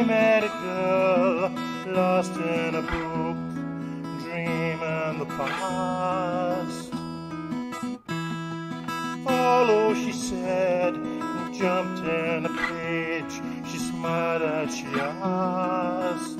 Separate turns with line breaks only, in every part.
met a girl lost in a book, dreaming the past. Follow, she said, and jumped in a page. She smiled and she asked.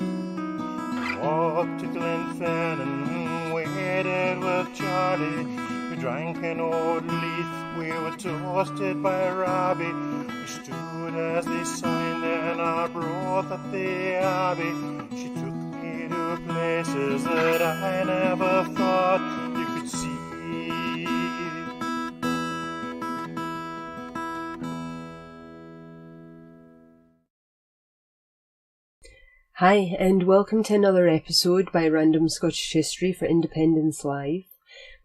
Walked to Glenfinnan, waited with Charlie. We drank an old Leith, we were toasted by Robbie. We stood as they signed in our broth at the Abbey. She took me to places that I never thought you could see.
Hi, and welcome to another episode by Random Scottish History for Independence Live.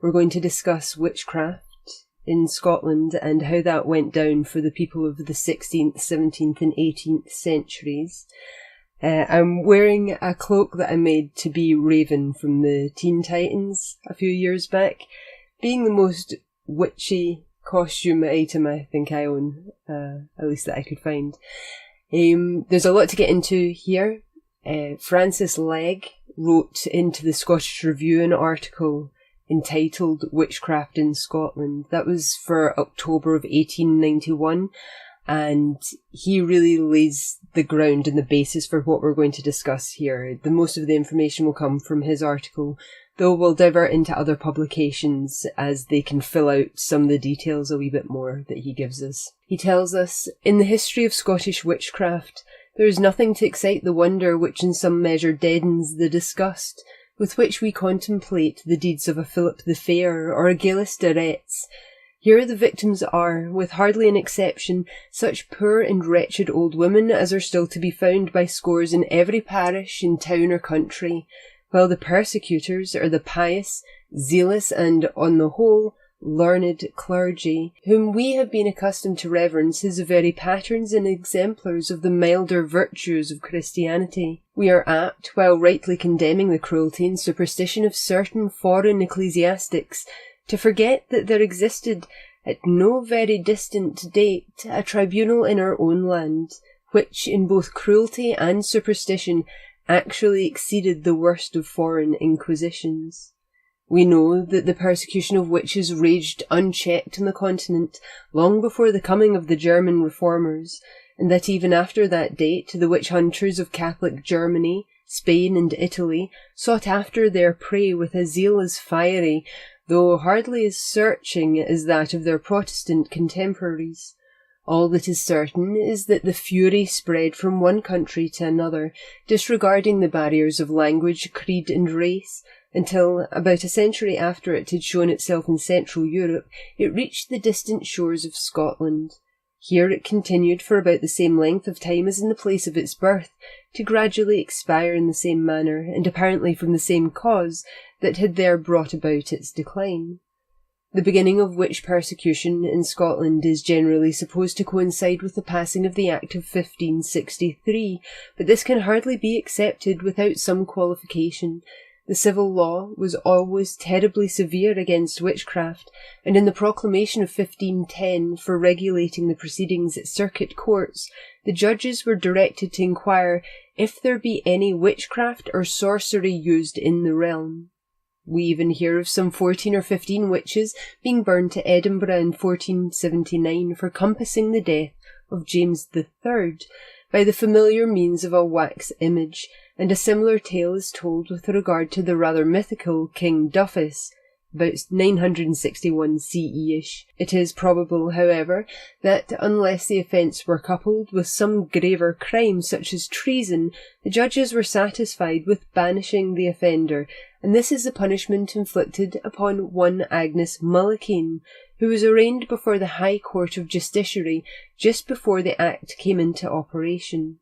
We're going to discuss witchcraft in Scotland and how that went down for the people of the 16th, 17th and 18th centuries. I'm wearing a cloak that I made to be Raven from the Teen Titans a few years back, being the most witchy costume item I think I own, at least that I could find. There's a lot to get into here. Francis Legg wrote into the Scottish Review an article entitled Witchcraft in Scotland. That was for October of 1891, and he really lays the ground and the basis for what we're going to discuss here. The most of the information will come from his article, though we'll divert into other publications as they can fill out some of the details a wee bit more that he gives us. He tells us, in the history of Scottish witchcraft, there is nothing to excite the wonder which in some measure deadens the disgust with which we contemplate the deeds of a Philip the Fair or a Gilles de Retz. Here the victims are, with hardly an exception, such poor and wretched old women as are still to be found by scores in every parish, in town or country, while the persecutors are the pious, zealous, and, on the whole, learned clergy, whom we have been accustomed to reverence as the very patterns and exemplars of the milder virtues of Christianity. We are apt, while rightly condemning the cruelty and superstition of certain foreign ecclesiastics, to forget that there existed, at no very distant date, a tribunal in our own land, which, in both cruelty and superstition, actually exceeded the worst of foreign inquisitions. We know that the persecution of witches raged unchecked on the continent long before the coming of the German reformers, and that even after that date the witch hunters of Catholic Germany, Spain and Italy sought after their prey with a zeal as fiery, though hardly as searching as that of their Protestant contemporaries. All that is certain is that the fury spread from one country to another, disregarding the barriers of language, creed and race, until, about a century after it had shown itself in Central Europe, it reached the distant shores of Scotland. Here it continued for about the same length of time as in the place of its birth, to gradually expire in the same manner, and apparently from the same cause that had there brought about its decline. The beginning of witch persecution in Scotland is generally supposed to coincide with the passing of the Act of 1563, but this can hardly be accepted without some qualification. The civil law was always terribly severe against witchcraft, and in the proclamation of 1510 for regulating the proceedings at circuit courts, the judges were directed to inquire if there be any witchcraft or sorcery used in the realm. We even hear of some 14 or 15 witches being burned to Edinburgh in 1479 for compassing the death of James III by the familiar means of a wax image, and a similar tale is told with regard to the rather mythical King Duffus, about 961 CE-ish. It is probable, however, that unless the offence were coupled with some graver crime such as treason, the judges were satisfied with banishing the offender, and this is the punishment inflicted upon one Agnes Mulliken, who was arraigned before the High Court of Justiciary just before the Act came into operation.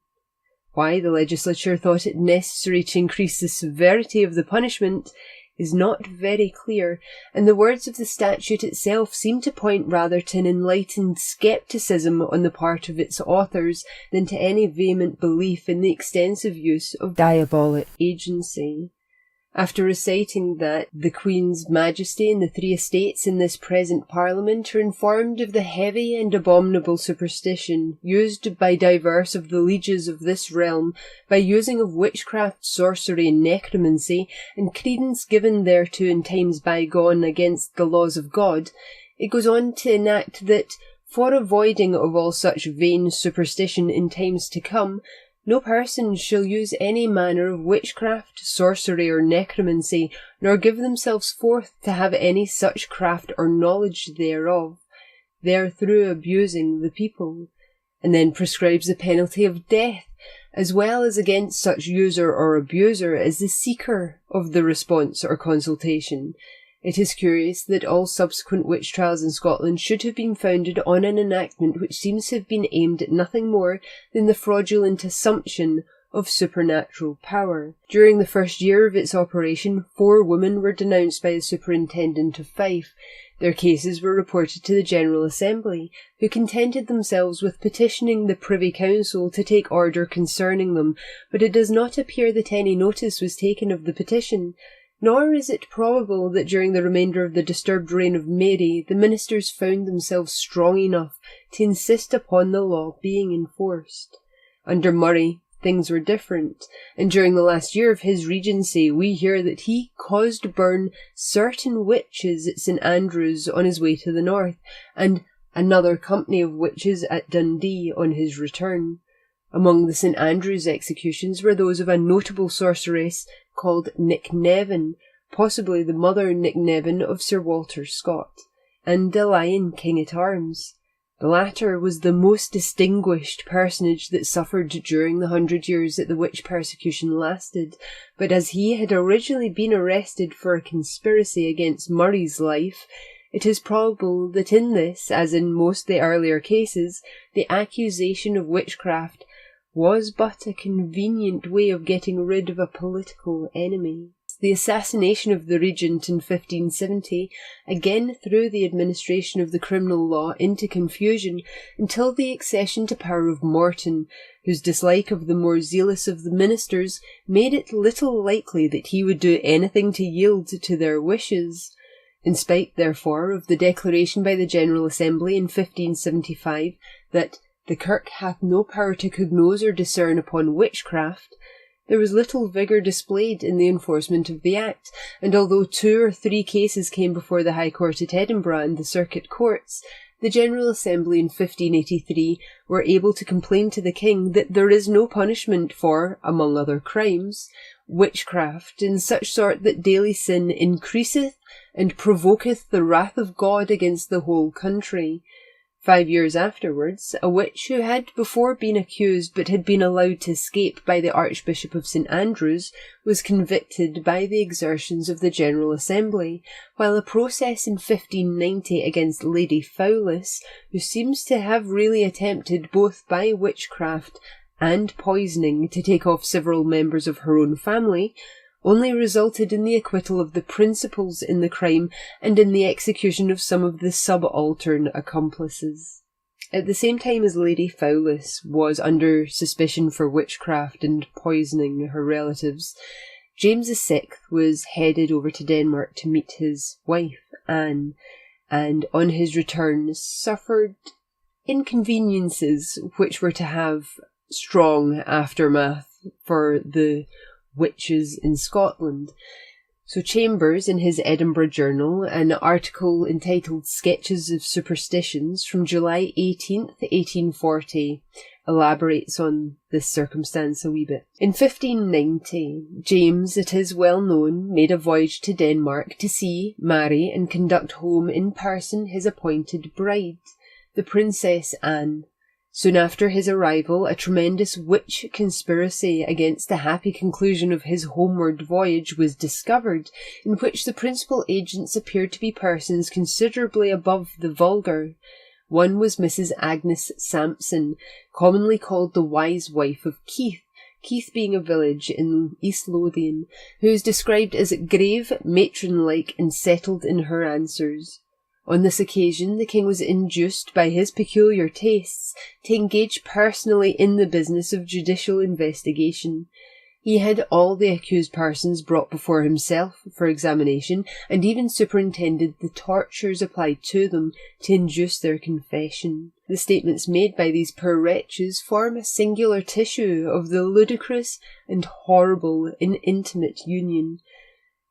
Why the legislature thought it necessary to increase the severity of the punishment is not very clear, and the words of the statute itself seem to point rather to an enlightened scepticism on the part of its authors than to any vehement belief in the extensive use of diabolic agency. After reciting that the Queen's Majesty and the three estates in this present Parliament are informed of the heavy and abominable superstition used by divers of the lieges of this realm by using of witchcraft, sorcery, and necromancy, and credence given thereto in times bygone against the laws of God, it goes on to enact that, for avoiding of all such vain superstition in times to come, no person shall use any manner of witchcraft, sorcery, or necromancy, nor give themselves forth to have any such craft or knowledge thereof, therethrough abusing the people, and then prescribes the penalty of death, as well as against such user or abuser as the seeker of the response or consultation. It is curious that all subsequent witch trials in Scotland should have been founded on an enactment which seems to have been aimed at nothing more than the fraudulent assumption of supernatural power. During the first year of its operation, 4 women were denounced by the Superintendent of Fife. Their cases were reported to the General Assembly, who contented themselves with petitioning the Privy Council to take order concerning them, but it does not appear that any notice was taken of the petition. Nor is it probable that during the remainder of the disturbed reign of Mary, the ministers found themselves strong enough to insist upon the law being enforced. Under Murray, things were different, and during the last year of his regency we hear that he caused burn certain witches at St Andrews on his way to the north, and another company of witches at Dundee on his return. Among the St Andrews executions were those of a notable sorceress called Nick Nevin, possibly the mother Nick Nevin of Sir Walter Scott, and a Lion King-at-Arms. The latter was the most distinguished personage that suffered during the 100 years that the witch persecution lasted, but as he had originally been arrested for a conspiracy against Murray's life, it is probable that in this, as in most of the earlier cases, the accusation of witchcraft was but a convenient way of getting rid of a political enemy. The assassination of the regent in 1570 again threw the administration of the criminal law into confusion until the accession to power of Morton, whose dislike of the more zealous of the ministers made it little likely that he would do anything to yield to their wishes. In spite, therefore, of the declaration by the General Assembly in 1575 that the Kirk hath no power to cognose or discern upon witchcraft, there was little vigour displayed in the enforcement of the Act, and although 2 or 3 cases came before the High Court at Edinburgh and the Circuit Courts, the General Assembly in 1583 were able to complain to the King that there is no punishment for, among other crimes, witchcraft in such sort that daily sin increaseth and provoketh the wrath of God against the whole country. 5 years afterwards, a witch who had before been accused but had been allowed to escape by the Archbishop of St Andrews was convicted by the exertions of the General Assembly, while a process in 1590 against Lady Fowlis, who seems to have really attempted both by witchcraft and poisoning to take off several members of her own family, only resulted in the acquittal of the principals in the crime and in the execution of some of the subaltern accomplices. At the same time as Lady Fowlis was under suspicion for witchcraft and poisoning her relatives, James VI was headed over to Denmark to meet his wife, Anne, and on his return suffered inconveniences which were to have strong aftermath for the witches in Scotland. So Chambers, in his Edinburgh Journal, an article entitled Sketches of Superstitions from July 18th, 1840, elaborates on this circumstance a wee bit. In 1590, James, it is well known, made a voyage to Denmark to see, marry, and conduct home in person his appointed bride, the Princess Anne. Soon after his arrival, a tremendous witch conspiracy against the happy conclusion of his homeward voyage was discovered, in which the principal agents appeared to be persons considerably above the vulgar. One was Mrs. Agnes Sampson, commonly called the wise wife of Keith, Keith being a village in East Lothian, who is described as grave, matron-like, and settled in her answers. On this occasion, the king was induced by his peculiar tastes to engage personally in the business of judicial investigation. He had all the accused persons brought before himself for examination, and even superintended the tortures applied to them to induce their confession. The statements made by these poor wretches form a singular tissue of the ludicrous and horrible in intimate union.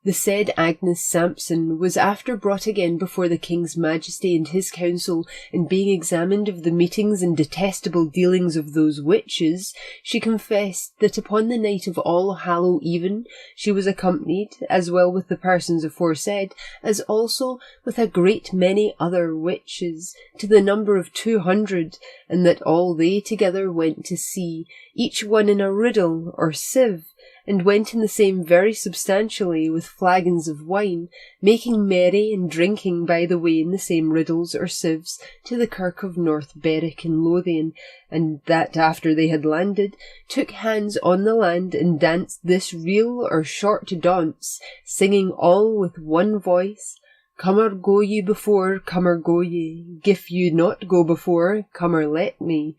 The said Agnes Sampson was after brought again before the King's Majesty and his council, and being examined of the meetings and detestable dealings of those witches, she confessed that upon the night of All Hallow Even she was accompanied, as well with the persons aforesaid, as also with a great many other witches, to the number of 200, and that all they together went to sea, each one in a riddle or sieve, and went in the same very substantially with flagons of wine, making merry and drinking by the way in the same riddles or sieves to the kirk of North Berwick in Lothian, and that after they had landed, took hands on the land and danced this reel or short dance, singing all with one voice, "Cummer go ye before, cummer go ye, gif you not go before, cummer let me,"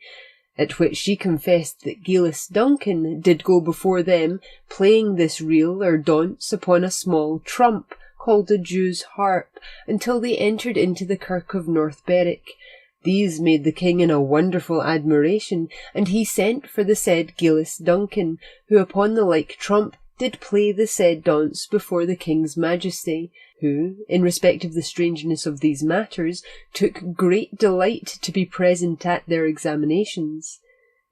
at which she confessed that Gillis Duncan did go before them, playing this reel or dance upon a small trump, called a Jew's harp, until they entered into the kirk of North Berwick. These made the king in a wonderful admiration, and he sent for the said Gillis Duncan, who upon the like trump did play the said dance before the King's Majesty, who, in respect of the strangeness of these matters, took great delight to be present at their examinations.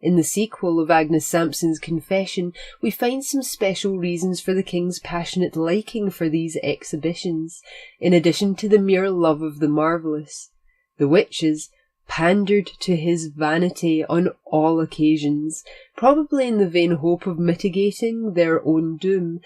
In the sequel of Agnes Sampson's confession, we find some special reasons for the King's passionate liking for these exhibitions, in addition to the mere love of the marvellous. The witches pandered to his vanity on all occasions, probably in the vain hope of mitigating their own doom.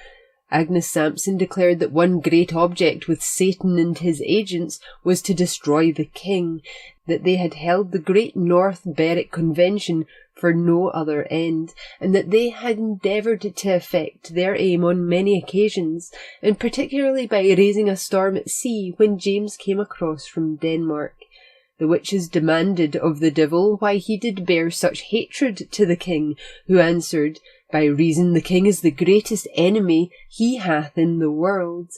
Agnes Sampson declared that one great object with Satan and his agents was to destroy the king, that they had held the great North Berwick Convention for no other end, and that they had endeavoured to effect their aim on many occasions, and particularly by raising a storm at sea when James came across from Denmark. The witches demanded of the devil why he did bear such hatred to the king, who answered, "By reason the king is the greatest enemy he hath in the world."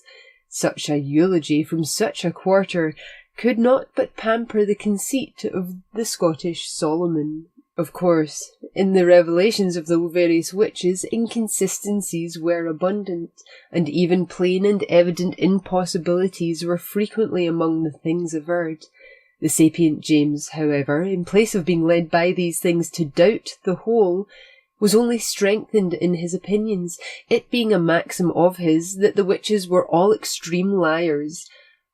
Such a eulogy from such a quarter could not but pamper the conceit of the Scottish Solomon. Of course, in the revelations of the various witches, inconsistencies were abundant, and even plain and evident impossibilities were frequently among the things averred. The sapient James, however, in place of being led by these things to doubt the whole, was only strengthened in his opinions, it being a maxim of his that the witches were all extreme liars.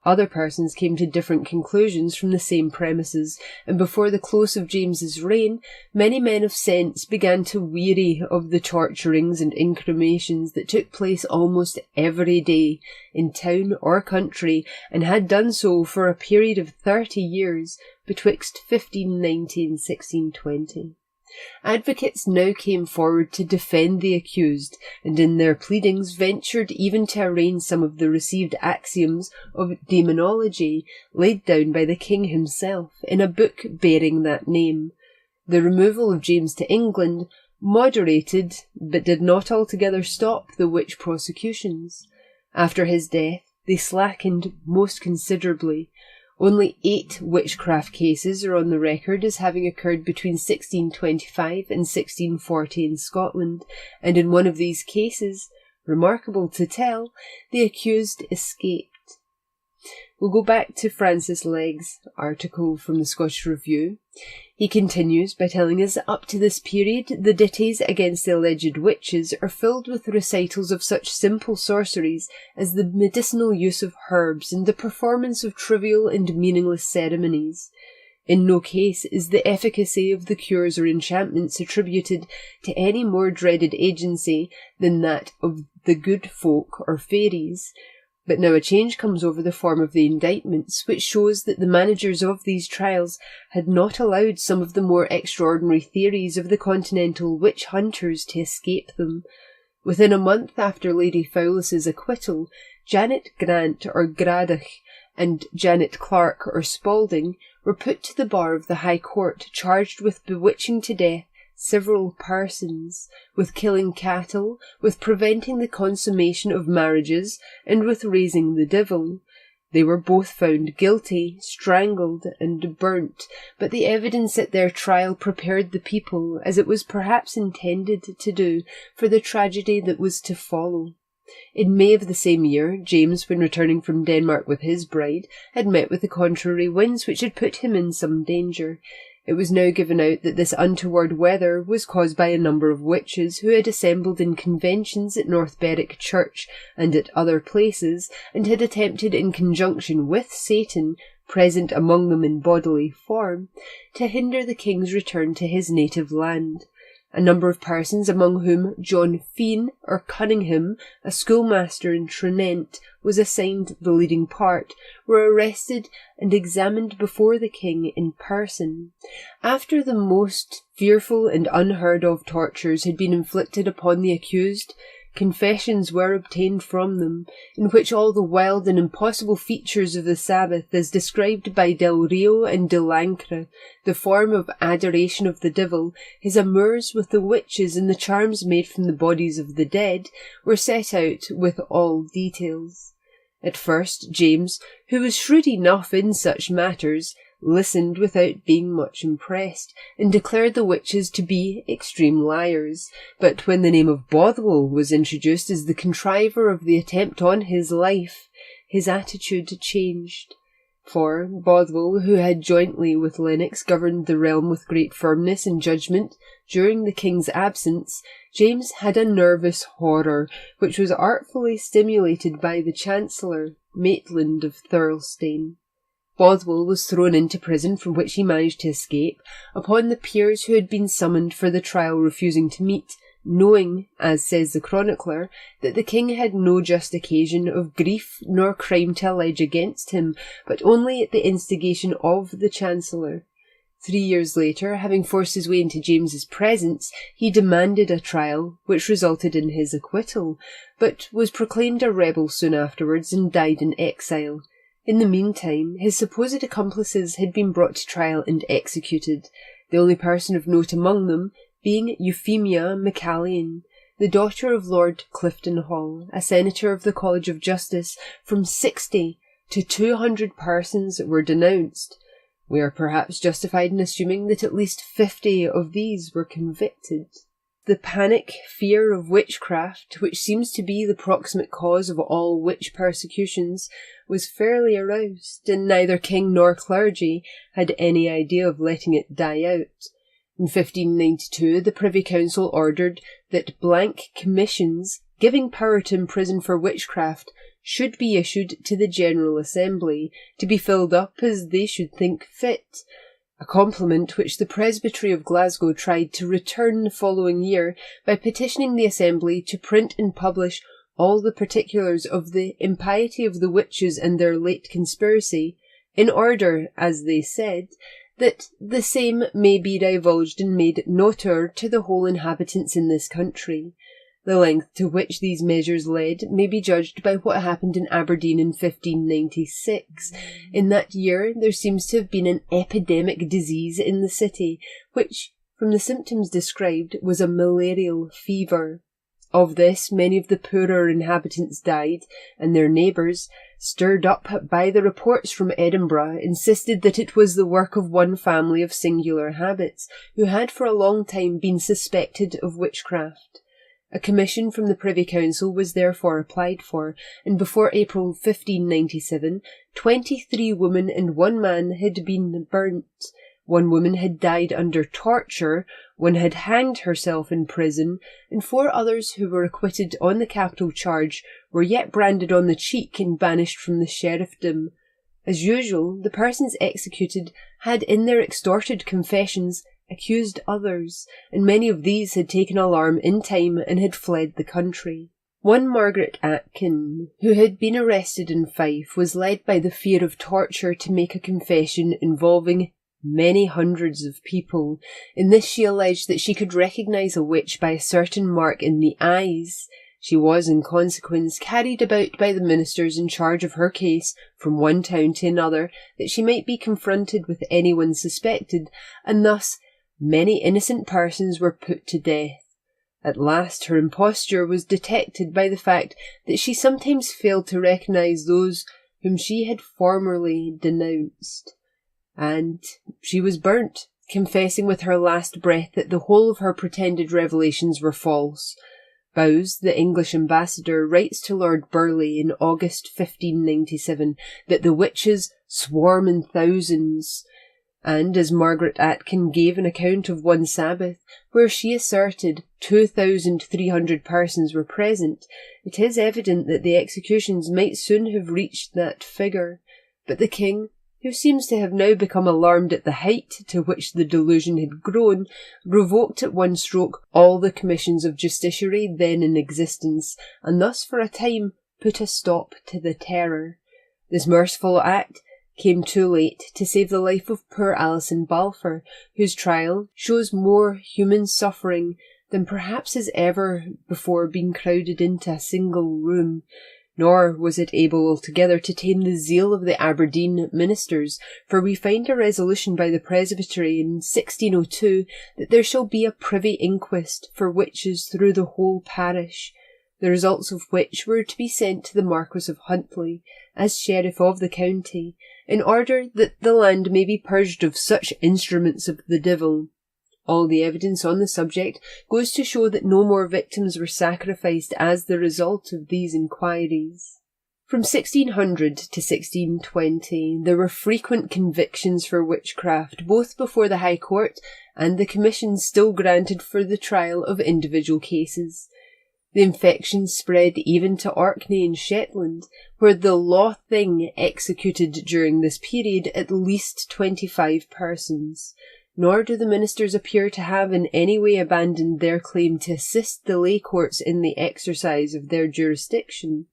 Other persons came to different conclusions from the same premises, and before the close of James's reign, many men of sense began to weary of the torturings and incriminations that took place almost every day, in town or country, and had done so for a period of 30 years, betwixt 1590 and 1620. Advocates now came forward to defend the accused, and in their pleadings ventured even to arraign some of the received axioms of demonology laid down by the king himself in a book bearing that name. The removal of James to England moderated, but did not altogether stop, the witch prosecutions. After his death, they slackened most considerably. Only 8 witchcraft cases are on the record as having occurred between 1625 and 1640 in Scotland, and in one of these cases, remarkable to tell, the accused escaped. We'll go back to Francis Legg's article from the Scottish Review. He continues by telling us that up to this period, the ditties against the alleged witches are filled with recitals of such simple sorceries as the medicinal use of herbs and the performance of trivial and meaningless ceremonies. In no case is the efficacy of the cures or enchantments attributed to any more dreaded agency than that of the good folk or fairies. But now a change comes over the form of the indictments, which shows that the managers of these trials had not allowed some of the more extraordinary theories of the continental witch hunters to escape them. Within a month after Lady Fowlis's acquittal, Janet Grant or Gradach and Janet Clark or Spalding were put to the bar of the High Court, charged with bewitching to death several persons, with killing cattle, with preventing the consummation of marriages, and with raising the devil. They were both found guilty, strangled, and burnt, but the evidence at their trial prepared the people, as it was perhaps intended to do, for the tragedy that was to follow. In May of the same year, James, when returning from Denmark with his bride, had met with the contrary winds which had put him in some danger. It was now given out that this untoward weather was caused by a number of witches who had assembled in conventions at North Berwick Church and at other places, and had attempted, in conjunction with Satan, present among them in bodily form, to hinder the king's return to his native land. A number of persons, among whom John Fian, or Cunningham, a schoolmaster in Trinent, was assigned the leading part, were arrested and examined before the king in person. After the most fearful and unheard-of tortures had been inflicted upon the accused, confessions were obtained from them, in which all the wild and impossible features of the Sabbath, as described by Del Rio and de Lancre, the form of adoration of the devil, his amours with the witches, and the charms made from the bodies of the dead, were set out with all details. At first, James, who was shrewd enough in such matters, listened without being much impressed, and declared the witches to be extreme liars. But when the name of Bothwell was introduced as the contriver of the attempt on his life, his attitude changed. For Bothwell, who had jointly with Lennox governed the realm with great firmness and judgment during the king's absence, James had a nervous horror, which was artfully stimulated by the Chancellor, Maitland of Thirlestane. Bothwell was thrown into prison, from which he managed to escape, upon the peers who had been summoned for the trial refusing to meet, knowing, as says the chronicler, that the king had no just occasion of grief nor crime to allege against him, but only at the instigation of the Chancellor. 3 years later, having forced his way into James's presence, he demanded a trial, which resulted in his acquittal, but was proclaimed a rebel soon afterwards and died in exile. In the meantime, his supposed accomplices had been brought to trial and executed, the only person of note among them being Euphemia MacCallion, the daughter of Lord Clifton Hall, a senator of the College of Justice. From 60 to 200 persons were denounced. We are perhaps justified in assuming that at least 50 of these were convicted. The panic fear of witchcraft, which seems to be the proximate cause of all witch persecutions, was fairly aroused, and neither king nor clergy had any idea of letting it die out. In 1592, the Privy Council ordered that blank commissions giving power to imprison for witchcraft should be issued to the General Assembly, to be filled up as they should think fit, a compliment which the Presbytery of Glasgow tried to return the following year by petitioning the Assembly to print and publish all the particulars of the impiety of the witches and their late conspiracy, in order, as they said, that the same may be divulged and made notour to the whole inhabitants in this country. The length to which these measures led may be judged by what happened in Aberdeen in 1596. In that year there seems to have been an epidemic disease in the city, which, from the symptoms described, was a malarial fever. Of this many of the poorer inhabitants died, and their neighbours, stirred up by the reports from Edinburgh, insisted that it was the work of one family of singular habits, who had for a long time been suspected of witchcraft. A commission from the Privy Council was therefore applied for, and before April 1597, 23 women and 1 man had been burnt. 1 woman had died under torture, 1 had hanged herself in prison, and 4 others who were acquitted on the capital charge were yet branded on the cheek and banished from the sheriffdom. As usual, the persons executed had in their extorted confessions accused others, and many of these had taken alarm in time and had fled the country. One Margaret Atkin, who had been arrested in Fife, was led by the fear of torture to make a confession involving many hundreds of people. In this she alleged that she could recognise a witch by a certain mark in the eyes. She was, in consequence, carried about by the ministers in charge of her case from one town to another, that she might be confronted with anyone suspected, and thus Many innocent persons were put to death. At last her imposture was detected by the fact that she sometimes failed to recognise those whom she had formerly denounced, and she was burnt, confessing with her last breath that the whole of her pretended revelations were false. Bowes, the English ambassador, writes to Lord Burleigh in August 1597 that the witches swarm in thousands, and as Margaret Atkin gave an account of one Sabbath, where she asserted 2,300 persons were present, it is evident that the executions might soon have reached that figure. But the king, who seems to have now become alarmed at the height to which the delusion had grown, revoked at one stroke all the commissions of justiciary then in existence, and thus for a time put a stop to the terror. This merciful act came too late to save the life of poor Alison Balfour, whose trial shows more human suffering than perhaps has ever before been crowded into a single room. Nor was it able altogether to tame the zeal of the Aberdeen ministers, for we find a resolution by the Presbytery in 1602 that there shall be a privy inquest for witches through the whole parish, the results of which were to be sent to the Marquess of Huntly, as sheriff of the county, in order that the land may be purged of such instruments of the devil. All the evidence on the subject goes to show that no more victims were sacrificed as the result of these inquiries. From 1600 to 1620, there were frequent convictions for witchcraft, both before the High Court and the commissions still granted for the trial of individual cases. The infection spread even to Orkney in Shetland, where the law thing executed during this period at least 25 persons. Nor do the ministers appear to have in any way abandoned their claim to assist the lay courts in the exercise of their jurisdiction.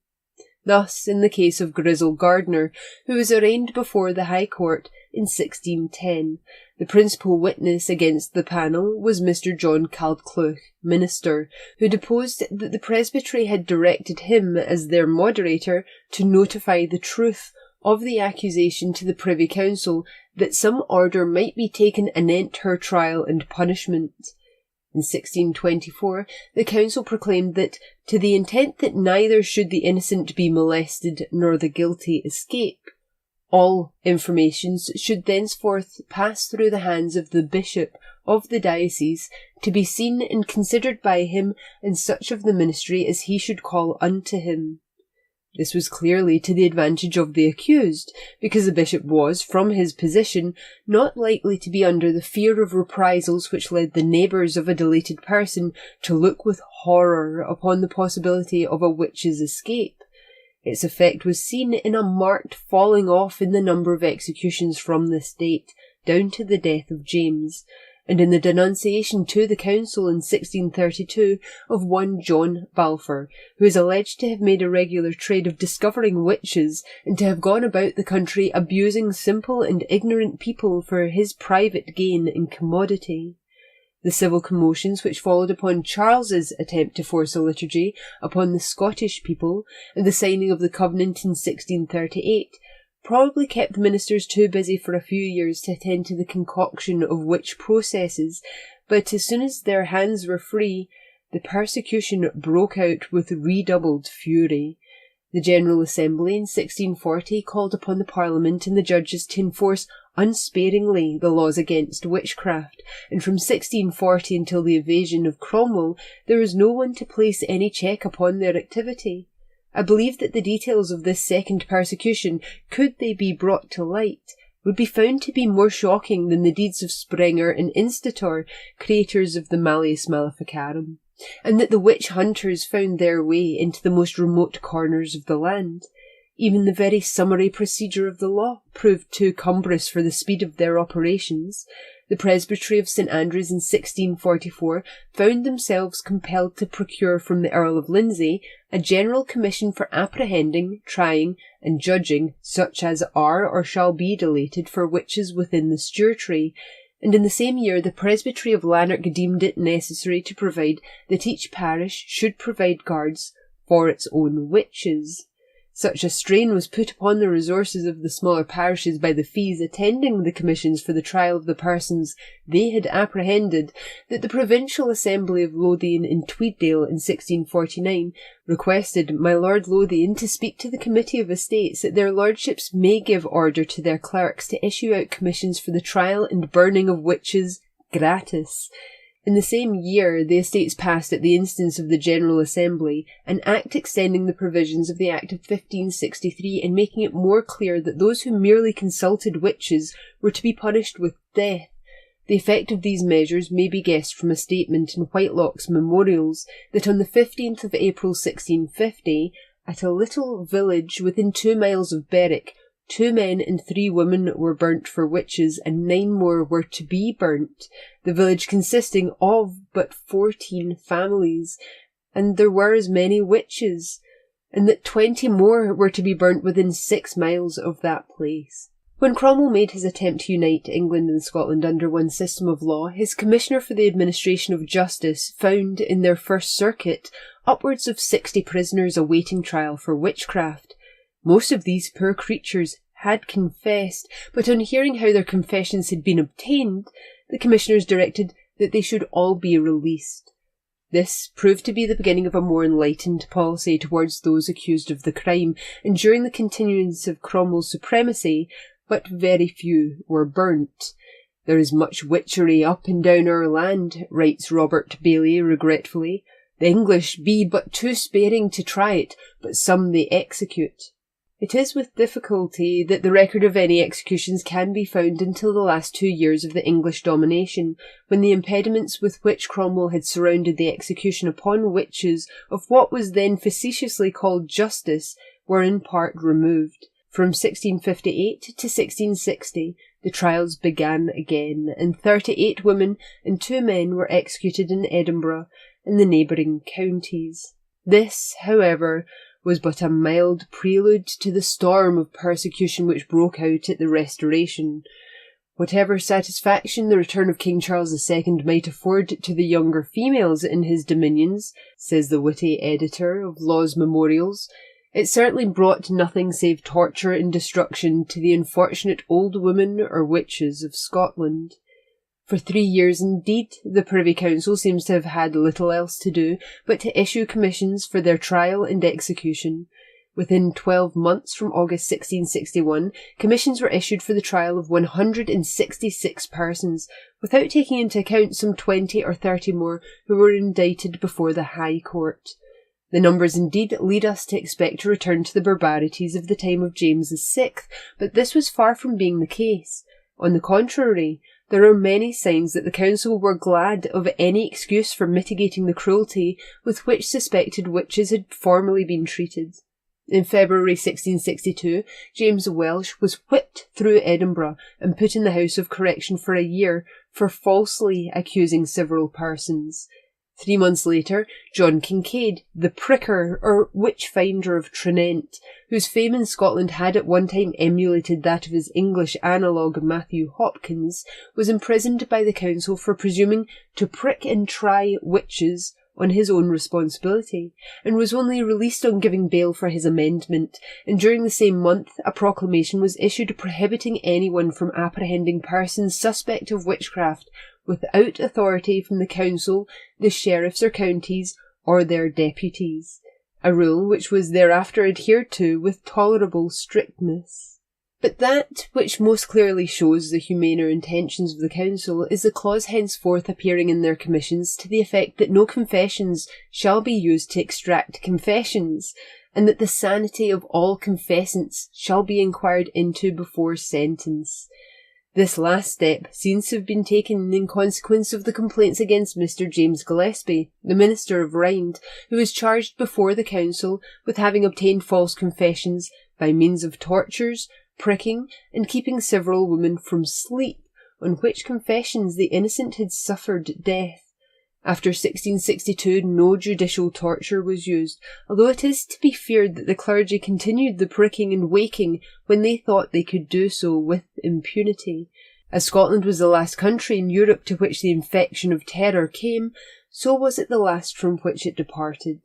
Thus, in the case of Grizzle Gardner, who was arraigned before the High Court in 1610, the principal witness against the panel was Mr. John Caldclough, minister, who deposed that the Presbytery had directed him, as their moderator, to notify the truth of the accusation to the Privy Council, that some order might be taken anent her trial and punishment. In 1624, the Council proclaimed that, to the intent that neither should the innocent be molested nor the guilty escape, all informations should thenceforth pass through the hands of the bishop of the diocese, to be seen and considered by him and such of the ministry as he should call unto him. This was clearly to the advantage of the accused, because the bishop was, from his position, not likely to be under the fear of reprisals which led the neighbours of a delated person to look with horror upon the possibility of a witch's escape. Its effect was seen in a marked falling off in the number of executions from this date, down to the death of James, and in the denunciation to the council in 1632 of one John Balfour, who is alleged to have made a regular trade of discovering witches and to have gone about the country abusing simple and ignorant people for his private gain and commodity. The civil commotions which followed upon Charles's attempt to force a liturgy upon the Scottish people and the signing of the Covenant in 1638 probably kept the ministers too busy for a few years to attend to the concoction of witch processes, but as soon as their hands were free, the persecution broke out with redoubled fury. The General Assembly in 1640 called upon the Parliament and the judges to enforce unsparingly the laws against witchcraft, and from 1640 until the evasion of Cromwell there was no one to place any check upon their activity. I believe that the details of this second persecution, could they be brought to light, would be found to be more shocking than the deeds of Sprenger and Instator, creators of the Malleus Maleficarum, and that the witch hunters found their way into the most remote corners of the land. Even the very summary procedure of the law proved too cumbrous for the speed of their operations. The Presbytery of St Andrews in 1644 found themselves compelled to procure from the Earl of Lindsay a general commission for apprehending, trying, and judging such as are or shall be delated for witches within the stewartry, and in the same year the Presbytery of Lanark deemed it necessary to provide that each parish should provide guards for its own witches. Such a strain was put upon the resources of the smaller parishes by the fees attending the commissions for the trial of the persons they had apprehended, that the Provincial Assembly of Lothian in Tweeddale in 1649 requested my Lord Lothian to speak to the Committee of Estates that their lordships may give order to their clerks to issue out commissions for the trial and burning of witches gratis. In the same year, the Estates passed, at the instance of the General Assembly, an Act extending the provisions of the Act of 1563 and making it more clear that those who merely consulted witches were to be punished with death. The effect of these measures may be guessed from a statement in Whitelock's Memorials that on the 15th of April 1650, at a little village within 2 miles of Berwick, 2 men and 3 women were burnt for witches, and 9 more were to be burnt, the village consisting of but 14 families, and there were as many witches, and that 20 more were to be burnt within 6 miles of that place. When Cromwell made his attempt to unite England and Scotland under one system of law, his Commissioner for the Administration of Justice found in their first circuit upwards of 60 prisoners awaiting trial for witchcraft. Most of these poor creatures had confessed, but on hearing how their confessions had been obtained, the commissioners directed that they should all be released. This proved to be the beginning of a more enlightened policy towards those accused of the crime, and during the continuance of Cromwell's supremacy, but very few were burnt. "There is much witchery up and down our land," writes Robert Bailey regretfully. "The English be but too sparing to try it, but some they execute." It is with difficulty that the record of any executions can be found until the last 2 years of the English domination, when the impediments with which Cromwell had surrounded the execution upon witches of what was then facetiously called justice were in part removed. From 1658 to 1660, the trials began again, and 38 women and 2 men were executed in Edinburgh and the neighbouring counties. This, however, was but a mild prelude to the storm of persecution which broke out at the Restoration. Whatever satisfaction the return of King Charles II might afford to the younger females in his dominions, says the witty editor of Law's Memorials, it certainly brought nothing save torture and destruction to the unfortunate old women or witches of Scotland. For 3 years indeed, the Privy Council seems to have had little else to do but to issue commissions for their trial and execution. Within 12 months from August 1661, commissions were issued for the trial of 166 persons, without taking into account some 20 or 30 more who were indicted before the High Court. The numbers indeed lead us to expect a return to the barbarities of the time of James VI, but this was far from being the case. On the contrary, there are many signs that the Council were glad of any excuse for mitigating the cruelty with which suspected witches had formerly been treated. In February 1662, James Welsh was whipped through Edinburgh and put in the House of Correction for a year for falsely accusing several persons. 3 months later, John Kincaid, the pricker or witch-finder of Trinent, whose fame in Scotland had at one time emulated that of his English analogue Matthew Hopkins, was imprisoned by the Council for presuming to prick and try witches on his own responsibility, and was only released on giving bail for his amendment, and during the same month a proclamation was issued prohibiting anyone from apprehending persons suspect of witchcraft without authority from the Council, the sheriffs or counties, or their deputies, a rule which was thereafter adhered to with tolerable strictness. But that which most clearly shows the humaner intentions of the Council is the clause henceforth appearing in their commissions to the effect that no confessions shall be used to extract confessions, and that the sanity of all confessants shall be inquired into before sentence. This last step seems to have been taken in consequence of the complaints against Mr. James Gillespie, the minister of Rhind, who was charged before the Council with having obtained false confessions by means of tortures, pricking, and keeping several women from sleep, on which confessions the innocent had suffered death. After 1662, no judicial torture was used, although it is to be feared that the clergy continued the pricking and waking when they thought they could do so with impunity. As Scotland was the last country in Europe to which the infection of terror came, so was it the last from which it departed.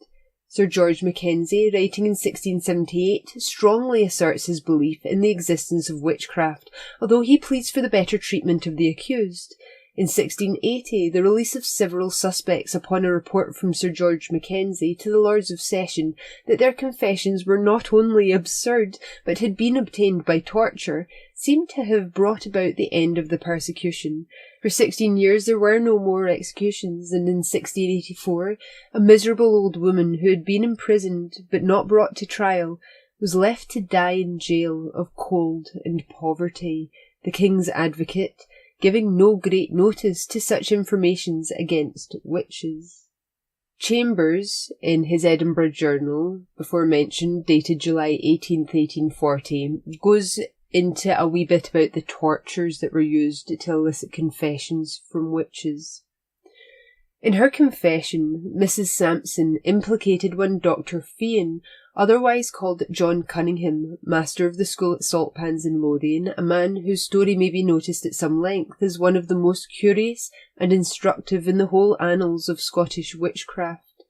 Sir George Mackenzie, writing in 1678, strongly asserts his belief in the existence of witchcraft, although he pleads for the better treatment of the accused. In 1680, the release of several suspects upon a report from Sir George Mackenzie to the Lords of Session that their confessions were not only absurd, but had been obtained by torture, seemed to have brought about the end of the persecution. For 16 years there were no more executions, and in 1684 a miserable old woman who had been imprisoned but not brought to trial was left to die in jail of cold and poverty, the King's advocate giving no great notice to such informations against witches. Chambers, in his Edinburgh Journal, before mentioned, dated July 18th, 1840, goes into a wee bit about the tortures that were used to elicit confessions from witches. In her confession, Mrs. Sampson implicated one Dr. Fian, otherwise called John Cunningham, master of the school at Saltpans in Lothian, a man whose story may be noticed at some length as one of the most curious and instructive in the whole annals of Scottish witchcraft.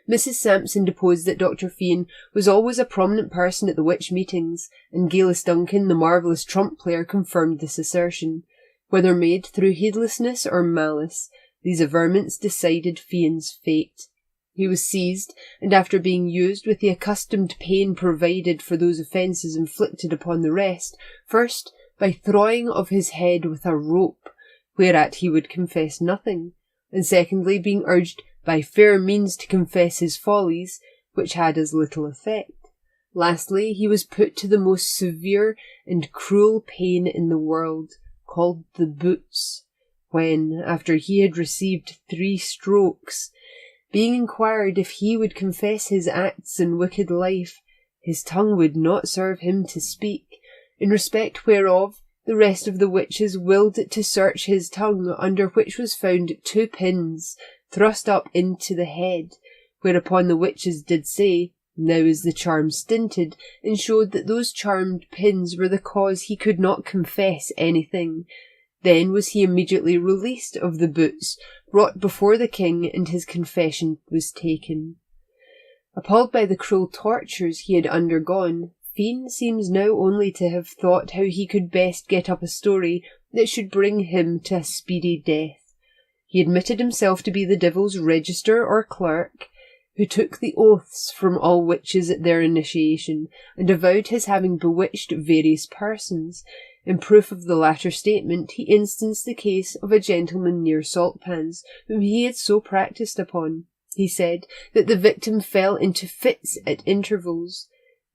Mrs. Sampson deposed that Dr. Fian was always a prominent person at the witch meetings, and Gaylis Duncan, the marvellous trump player, confirmed this assertion. Whether made through heedlessness or malice, these averments decided Fian's fate. He was seized, and after being used with the accustomed pain provided for those offences inflicted upon the rest, first by throwing of his head with a rope, whereat he would confess nothing, and secondly being urged by fair means to confess his follies, which had as little effect. Lastly, he was put to the most severe and cruel pain in the world, called the boots, when, after he had received 3 strokes, being inquired if he would confess his acts and wicked life, his tongue would not serve him to speak, in respect whereof the rest of the witches willed to search his tongue, under which was found 2 pins thrust up into the head, whereupon the witches did say, now is the charm stinted, and showed that those charmed pins were the cause he could not confess anything. Then was he immediately released of the boots, brought before the king, and his confession was taken. Appalled by the cruel tortures he had undergone, Fian seems now only to have thought how he could best get up a story that should bring him to a speedy death. He admitted himself to be the devil's register or clerk, who took the oaths from all witches at their initiation, and avowed his having bewitched various persons. In proof of the latter statement, he instanced the case of a gentleman near Saltpans, whom he had so practised upon. He said that the victim fell into fits at intervals.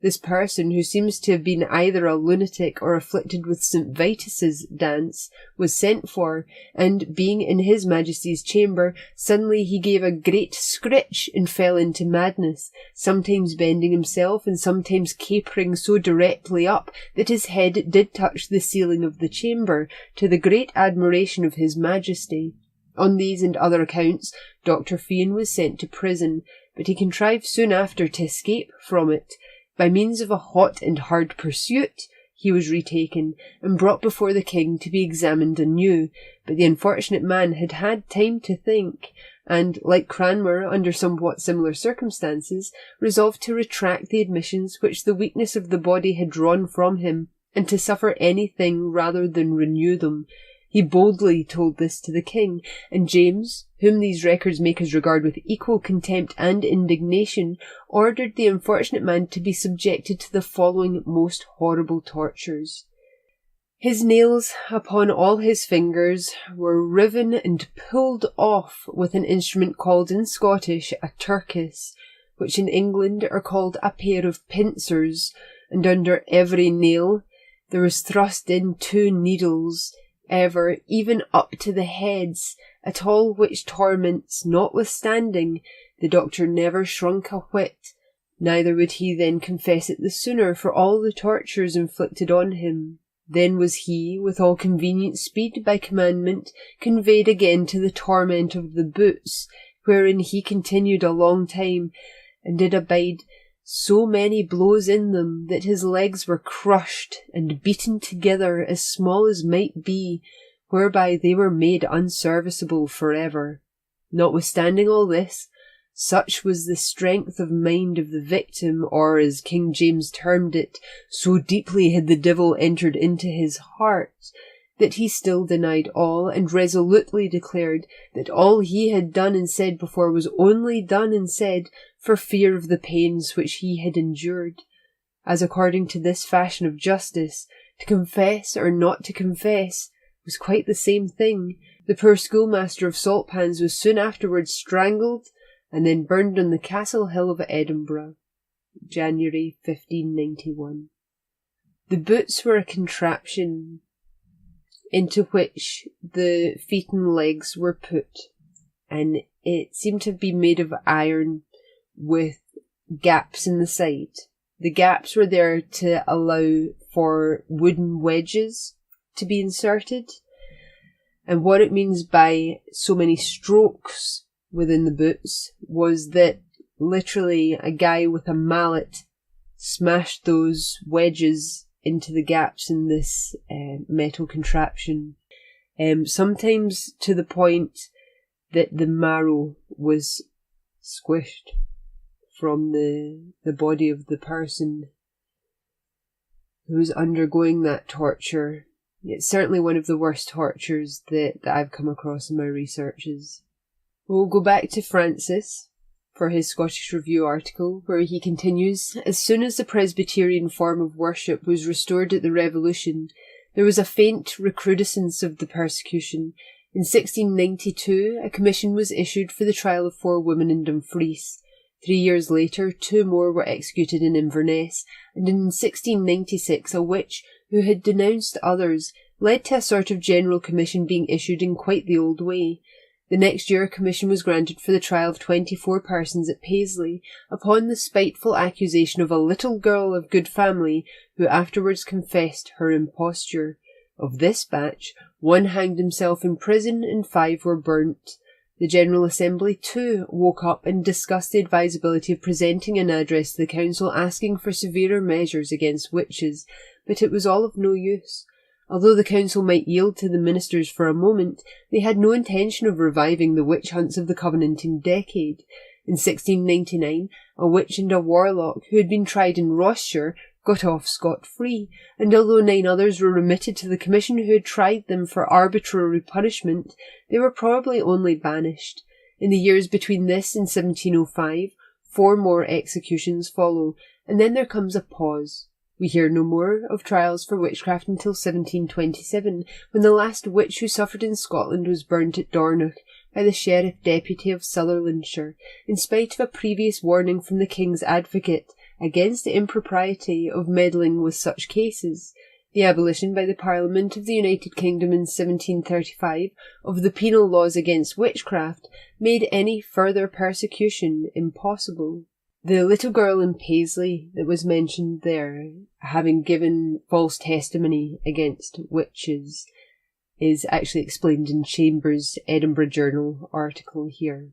This person, who seems to have been either a lunatic or afflicted with St. Vitus's dance, was sent for, and, being in his Majesty's chamber, suddenly he gave a great scritch and fell into madness, sometimes bending himself and sometimes capering so directly up that his head did touch the ceiling of the chamber, to the great admiration of his Majesty. On these and other accounts, Dr. Fian was sent to prison, but he contrived soon after to escape from it. By means of a hot and hard pursuit, he was retaken and brought before the king to be examined anew, but the unfortunate man had had time to think, and, like Cranmer, under somewhat similar circumstances, resolved to retract the admissions which the weakness of the body had drawn from him, and to suffer anything rather than renew them. He boldly told this to the king, and James, whom these records makers regard with equal contempt and indignation, ordered the unfortunate man to be subjected to the following most horrible tortures. His nails upon all his fingers were riven and pulled off with an instrument called in Scottish a turkis, which in England are called a pair of pincers, and under every nail there was thrust in 2 needles, ever, even up to the heads, at all which torments notwithstanding, the doctor never shrunk a whit, neither would he then confess it the sooner for all the tortures inflicted on him. Then was he, with all convenient speed by commandment, conveyed again to the torment of the boots, wherein he continued a long time, and did abide so many blows in them that his legs were crushed and beaten together as small as might be, whereby they were made unserviceable for ever. Notwithstanding all this, Such was the strength of mind of the victim, or, as King James termed it, so deeply had the devil entered into his heart, that he still denied all, and resolutely declared that all he had done and said before was only done and said for fear of the pains which he had endured, as according to this fashion of justice, to confess or not to confess was quite the same thing. The poor schoolmaster of Saltpans was soon afterwards strangled and then burned on the Castle Hill of Edinburgh, January 1591. The boots were a contraption into which the feet and legs were put, and it seemed to be made of iron with gaps in the side. The gaps were there to allow for wooden wedges to be inserted, and what it means by so many strokes within the boots was that literally a guy with a mallet smashed those wedges into the gaps in this metal contraption, sometimes to the point that the marrow was squished from the body of the person who was undergoing that torture. It's certainly one of the worst tortures that I've come across in my researches. We'll go back to Francis for his Scottish Review article, where he continues, "As soon as the Presbyterian form of worship was restored at the Revolution, there was a faint recrudescence of the persecution. In 1692, a commission was issued for the trial of 4 women in Dumfries. 3 years later, 2 more were executed in Inverness, and in 1696 a witch, who had denounced others, led to a sort of general commission being issued in quite the old way. The next year a commission was granted for the trial of 24 persons at Paisley, upon the spiteful accusation of a little girl of good family, who afterwards confessed her imposture. Of this batch, 1 hanged himself in prison and 5 were burnt. The General Assembly, too, woke up and discussed the advisability of presenting an address to the Council asking for severer measures against witches, but it was all of no use. Although the Council might yield to the ministers for a moment, they had no intention of reviving the witch hunts of the Covenanting decade. In 1699, a witch and a warlock who had been tried in Rossshire got off scot-free, and although 9 others were remitted to the commission who had tried them for arbitrary punishment, they were probably only banished. In the years between this and 1705, 4 more executions follow, and then there comes a pause. We hear no more of trials for witchcraft until 1727, when the last witch who suffered in Scotland was burnt at Dornoch by the Sheriff Deputy of Sutherlandshire, in spite of a previous warning from the King's Advocate against the impropriety of meddling with such cases. The abolition by the Parliament of the United Kingdom in 1735 of the penal laws against witchcraft made any further persecution impossible. The little girl in Paisley that was mentioned there, having given false testimony against witches, is actually explained in Chambers' Edinburgh Journal article here.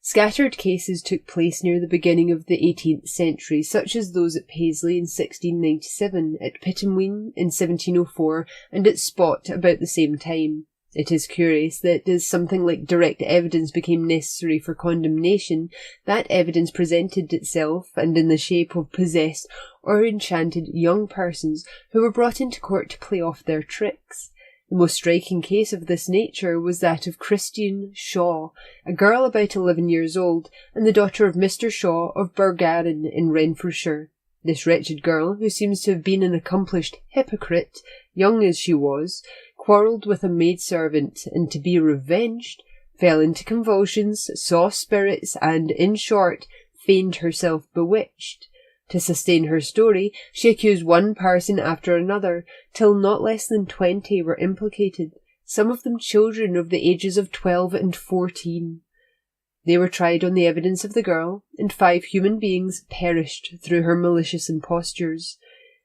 Scattered cases took place near the beginning of the 18th century, such as those at Paisley in 1697, at Pittenweem in 1704, and at Spot about the same time. It is curious that as something like direct evidence became necessary for condemnation, that evidence presented itself, and in the shape of possessed or enchanted young persons who were brought into court to play off their tricks. The most striking case of this nature was that of Christian Shaw, a girl about 11 years old, and the daughter of Mr. Shaw of Burgarren in Renfrewshire. This wretched girl, who seems to have been an accomplished hypocrite, young as she was, quarrelled with a maidservant, and to be revenged, fell into convulsions, saw spirits, and, in short, feigned herself bewitched. To sustain her story, she accused one person after another, till not less than 20 were implicated, some of them children of the ages of 12 and 14. They were tried on the evidence of the girl, and 5 human beings perished through her malicious impostures.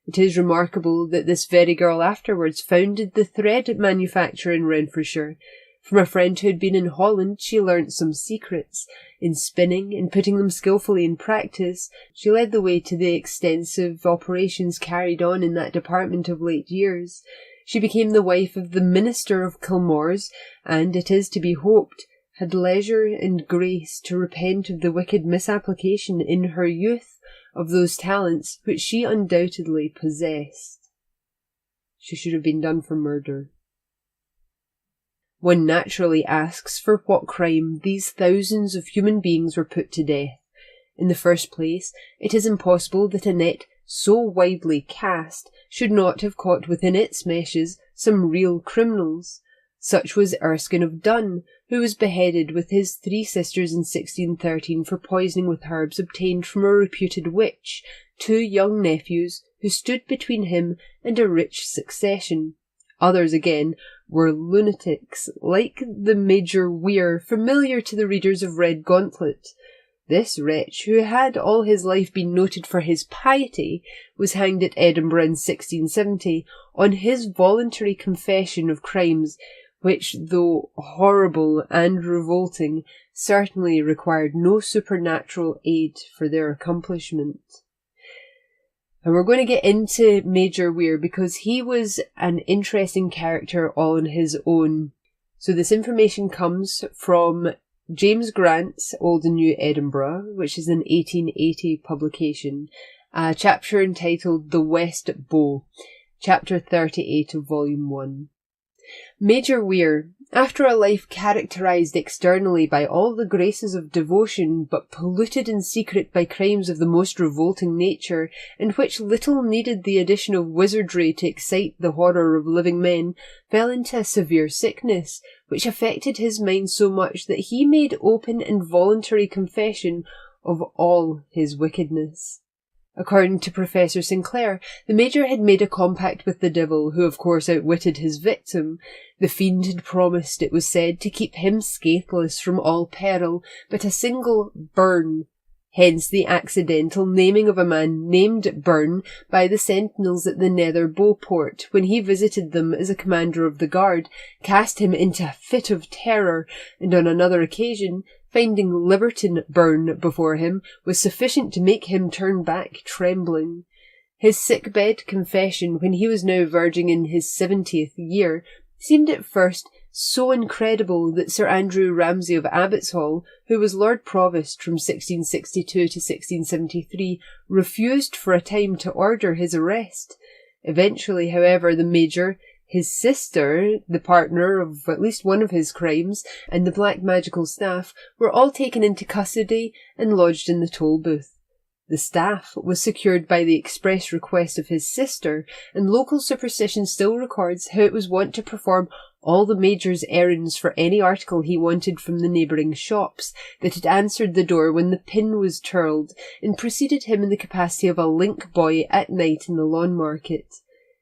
It is remarkable that this very girl afterwards founded the thread manufacture in Renfrewshire. From a friend who had been in Holland, she learnt some secrets. In spinning and putting them skilfully in practice, she led the way to the extensive operations carried on in that department of late years. She became the wife of the minister of Kilmore's, and, it is to be hoped, had leisure and grace to repent of the wicked misapplication in her youth of those talents which she undoubtedly possessed. She should have been done for murder. One naturally asks for what crime these thousands of human beings were put to death. In the first place, it is impossible that a net so widely cast should not have caught within its meshes some real criminals. Such was Erskine of Dun, who was beheaded with his 3 sisters in 1613 for poisoning with herbs obtained from a reputed witch, 2 young nephews who stood between him and a rich succession. Others, again, were lunatics, like the Major Weir, familiar to the readers of Red Gauntlet. This wretch, who had all his life been noted for his piety, was hanged at Edinburgh in 1670 on his voluntary confession of crimes which, though horrible and revolting, certainly required no supernatural aid for their accomplishment. And we're going to get into Major Weir because he was an interesting character all on his own. So this information comes from James Grant's Old and New Edinburgh, which is an 1880 publication, a chapter entitled The West Bow, chapter 38 of volume 1. Major Weir, after a life characterised externally by all the graces of devotion, but polluted in secret by crimes of the most revolting nature, and which little needed the addition of wizardry to excite the horror of living men, fell into a severe sickness, which affected his mind so much that he made open and voluntary confession of all his wickedness. According to Professor Sinclair, the Major had made a compact with the devil, who of course outwitted his victim. The fiend had promised, it was said, to keep him scatheless from all peril, but a single burn. Hence the accidental naming of a man named Byrne by the sentinels at the Nether Beauport, when he visited them as a commander of the guard, cast him into a fit of terror, and on another occasion, finding Liberton Byrne before him, was sufficient to make him turn back trembling. His sick-bed confession, when he was now verging in his 70th year, seemed at first so incredible that Sir Andrew Ramsay of Abbottshall, who was Lord Provost from 1662 to 1673, refused for a time to order his arrest. Eventually, however, the Major, his sister, the partner of at least one of his crimes, and the black magical staff were all taken into custody and lodged in the toll booth. The staff was secured by the express request of his sister, and local superstition still records how it was wont to perform all the Major's errands for any article he wanted from the neighbouring shops that had answered the door when the pin was twirled, and preceded him in the capacity of a link boy at night in the lawn market.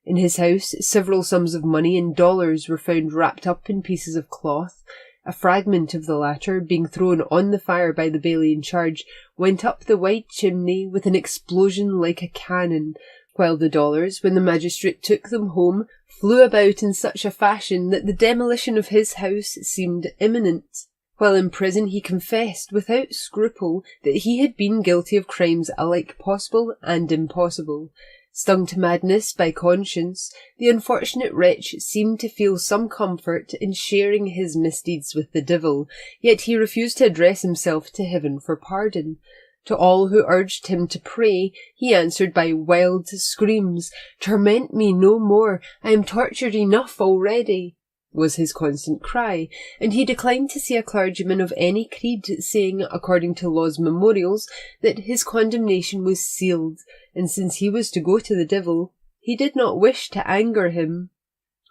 In his house, several sums of money in dollars were found wrapped up in pieces of cloth. A fragment of the latter, being thrown on the fire by the baillie in charge, went up the wide chimney with an explosion like a cannon, while the dollars, when the magistrate took them home, flew about in such a fashion that the demolition of his house seemed imminent. While in prison he confessed without scruple that he had been guilty of crimes alike possible and impossible. Stung to madness by conscience, the unfortunate wretch seemed to feel some comfort in sharing his misdeeds with the devil, yet he refused to address himself to heaven for pardon. To all who urged him to pray, he answered by wild screams, "Torment me no more, I am tortured enough already," was his constant cry, and he declined to see a clergyman of any creed, saying, according to law's memorials, that his condemnation was sealed, and since he was to go to the devil, he did not wish to anger him.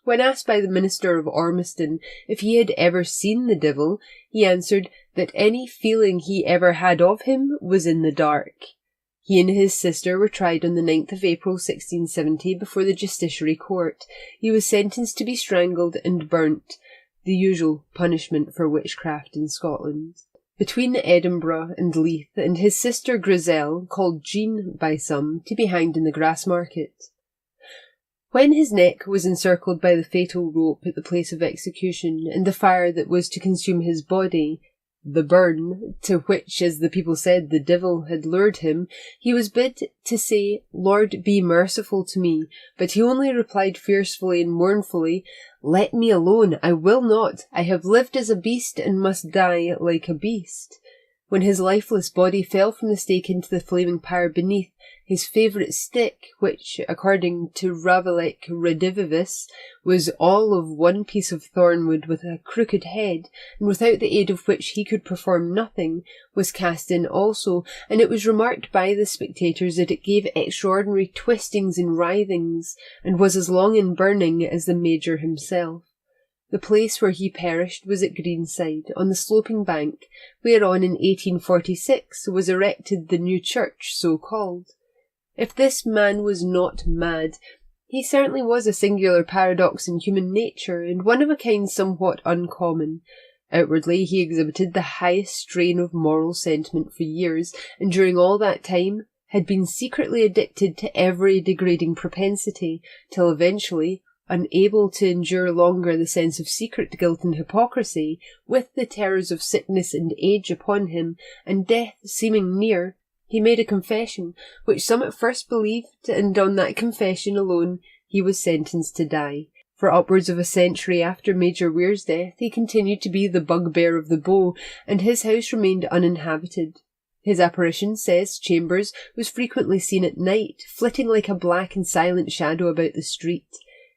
When asked by the minister of Ormiston if he had ever seen the devil, he answered that any feeling he ever had of him was in the dark. He and his sister were tried on the 9th of April 1670 before the Justiciary Court. He was sentenced to be strangled and burnt, the usual punishment for witchcraft in Scotland. Between Edinburgh and Leith, and his sister Griselle, called Jean by some, to be hanged in the Grassmarket. When his neck was encircled by the fatal rope at the place of execution, and the fire that was to consume his body, the burn, to which, as the people said, the devil had lured him, he was bid to say, "Lord, be merciful to me." But he only replied fiercely and mournfully, "Let me alone, I will not. I have lived as a beast and must die like a beast." When his lifeless body fell from the stake into the flaming pyre beneath, his favourite stick, which, according to Ravaillac Redivivus, was all of one piece of thornwood with a crooked head, and without the aid of which he could perform nothing, was cast in also, and it was remarked by the spectators that it gave extraordinary twistings and writhings, and was as long in burning as the Major himself. The place where he perished was at Greenside, on the sloping bank, whereon in 1846 was erected the new church so called. If this man was not mad, he certainly was a singular paradox in human nature, and one of a kind somewhat uncommon. Outwardly he exhibited the highest strain of moral sentiment for years, and during all that time had been secretly addicted to every degrading propensity, till eventually, unable to endure longer the sense of secret guilt and hypocrisy, with the terrors of sickness and age upon him, and death seeming near, he made a confession, which some at first believed, and on that confession alone he was sentenced to die. For upwards of a century after Major Weir's death, he continued to be the bugbear of the Bow, and his house remained uninhabited. His apparition, says Chambers, was frequently seen at night, flitting like a black and silent shadow about the street.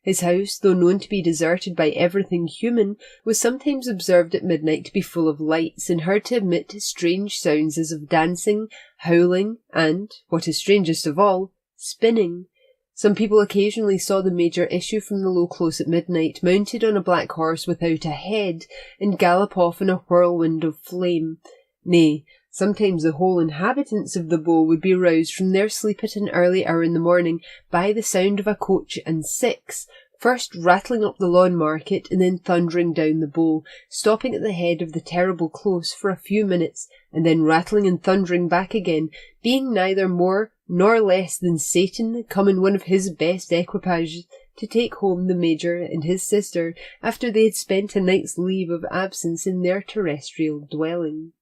His house, though known to be deserted by everything human, was sometimes observed at midnight to be full of lights, and heard to emit strange sounds as of dancing, howling, and, what is strangest of all, spinning. Some people occasionally saw the Major issue from the low close at midnight, mounted on a black horse without a head, and gallop off in a whirlwind of flame. Nay, sometimes the whole inhabitants of the Bow would be roused from their sleep at an early hour in the morning by the sound of a coach and six, first rattling up the Lawn Market and then thundering down the Bow, stopping at the head of the terrible close for a few minutes, and then rattling and thundering back again, being neither more nor less than Satan come in one of his best equipages to take home the Major and his sister after they had spent a night's leave of absence in their terrestrial dwelling.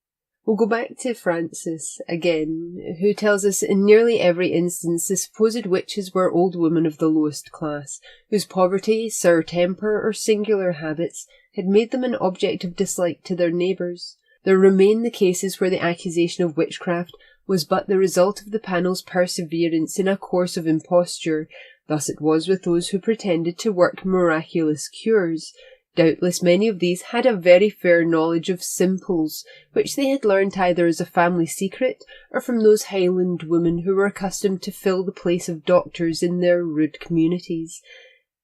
We'll go back to Francis again, who tells us in nearly every instance the supposed witches were old women of the lowest class, whose poverty, sour temper, or singular habits had made them an object of dislike to their neighbours. There remain the cases where the accusation of witchcraft was but the result of the panel's perseverance in a course of imposture. Thus it was with those who pretended to work miraculous cures. Doubtless many of these had a very fair knowledge of simples, which they had learnt either as a family secret or from those Highland women who were accustomed to fill the place of doctors in their rude communities.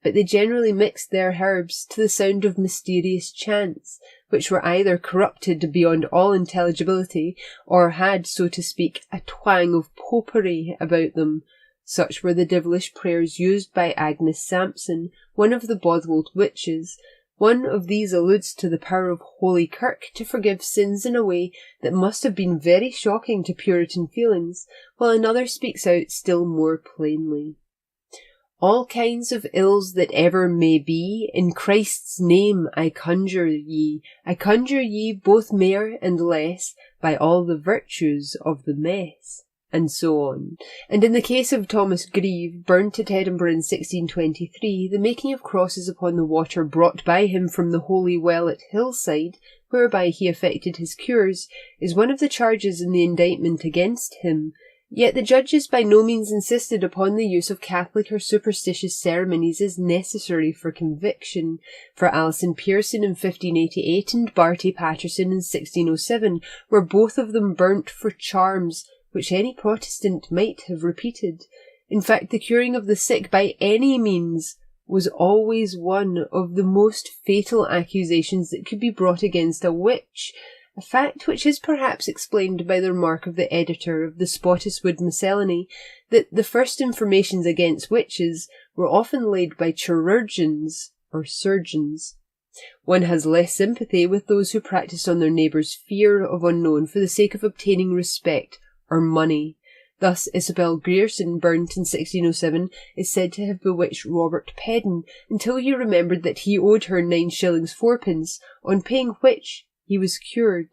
But they generally mixed their herbs to the sound of mysterious chants, which were either corrupted beyond all intelligibility, or had, so to speak, a twang of popery about them. Such were the devilish prayers used by Agnes Sampson, one of the Bothwold witches. One of these alludes to the power of Holy Kirk to forgive sins in a way that must have been very shocking to Puritan feelings, while another speaks out still more plainly. All kinds of ills that ever may be, in Christ's name I conjure ye both mair and less, by all the virtues of the mess. And so on. And in the case of Thomas Grieve, burnt at Edinburgh in 1623, the making of crosses upon the water brought by him from the holy well at Hillside, whereby he effected his cures, is one of the charges in the indictment against him. Yet the judges by no means insisted upon the use of Catholic or superstitious ceremonies as necessary for conviction, for Alison Pearson in 1588 and Barty Patterson in 1607 were both of them burnt for charms, which any Protestant might have repeated. In fact, the curing of the sick by any means was always one of the most fatal accusations that could be brought against a witch, a fact which is perhaps explained by the remark of the editor of the Spottiswoode Miscellany, that the first informations against witches were often laid by chirurgeons or surgeons. One has less sympathy with those who practised on their neighbours' fear of unknown for the sake of obtaining respect or money. Thus Isabel Grierson, burnt in 1607, is said to have bewitched Robert Pedden until he remembered that he owed her 9 shillings 4 pence, on paying which he was cured.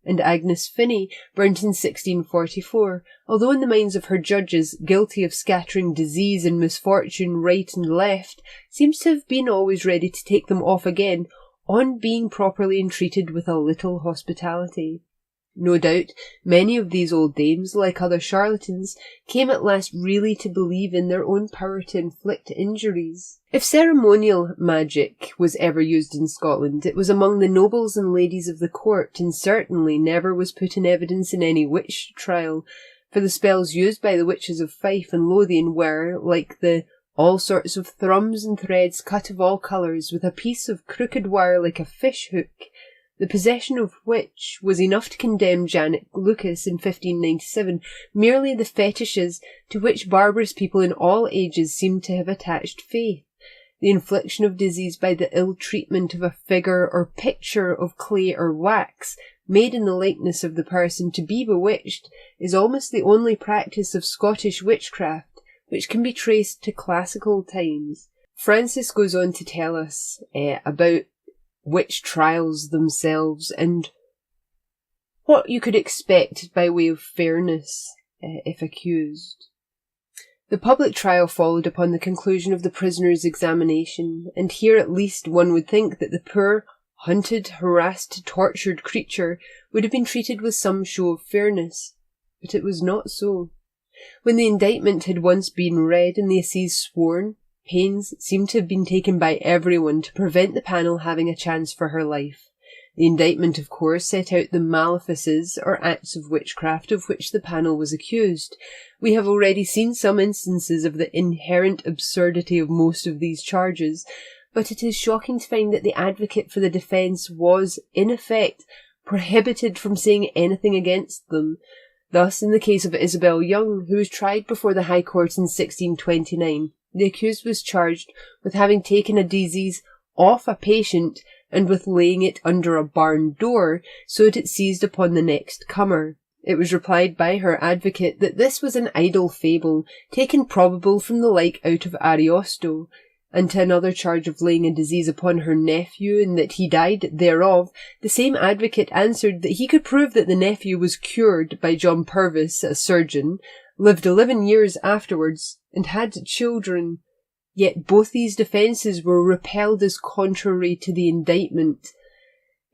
and Agnes Finney, burnt in 1644, although in the minds of her judges guilty of scattering disease and misfortune right and left, seems to have been always ready to take them off again on being properly entreated with a little hospitality. No doubt, many of these old dames, like other charlatans, came at last really to believe in their own power to inflict injuries. If ceremonial magic was ever used in Scotland, it was among the nobles and ladies of the court, and certainly never was put in evidence in any witch trial, for the spells used by the witches of Fife and Lothian were, like the all sorts of thrums and threads cut of all colours, with a piece of crooked wire like a fish hook, the possession of which was enough to condemn Janet Lucas in 1597, merely the fetishes to which barbarous people in all ages seemed to have attached faith. The infliction of disease by the ill treatment of a figure or picture of clay or wax, made in the likeness of the person to be bewitched, is almost the only practice of Scottish witchcraft which can be traced to classical times. Francis goes on to tell us about witch trials themselves and what you could expect by way of fairness if accused. The public trial followed upon the conclusion of the prisoner's examination, and here at least one would think that the poor, hunted, harassed, tortured creature would have been treated with some show of fairness, but it was not so. When the indictment had once been read and the assize sworn, pains seemed to have been taken by everyone to prevent the panel having a chance for her life. The indictment, of course, set out the malefices or acts of witchcraft of which the panel was accused. We have already seen some instances of the inherent absurdity of most of these charges, but it is shocking to find that the advocate for the defence was, in effect, prohibited from saying anything against them. Thus, in the case of Isabel Young, who was tried before the High Court in 1629, the accused was charged with having taken a disease off a patient and with laying it under a barn door so that it seized upon the next comer. It was replied by her advocate that this was an idle fable, taken probable from the like out of Ariosto, and to another charge of laying a disease upon her nephew and that he died thereof, the same advocate answered that he could prove that the nephew was cured by John Purvis, a surgeon, lived 11 years afterwards, and had children. Yet both these defences were repelled as contrary to the indictment.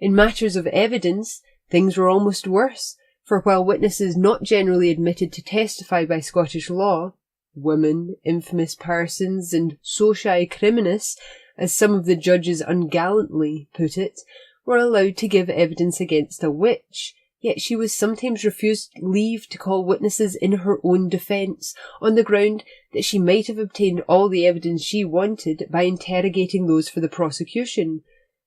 In matters of evidence, things were almost worse, for while witnesses not generally admitted to testify by Scottish law, women, infamous persons, and socii criminis, as some of the judges ungallantly put it, were allowed to give evidence against a witch, yet she was sometimes refused leave to call witnesses in her own defence, on the ground that she might have obtained all the evidence she wanted by interrogating those for the prosecution.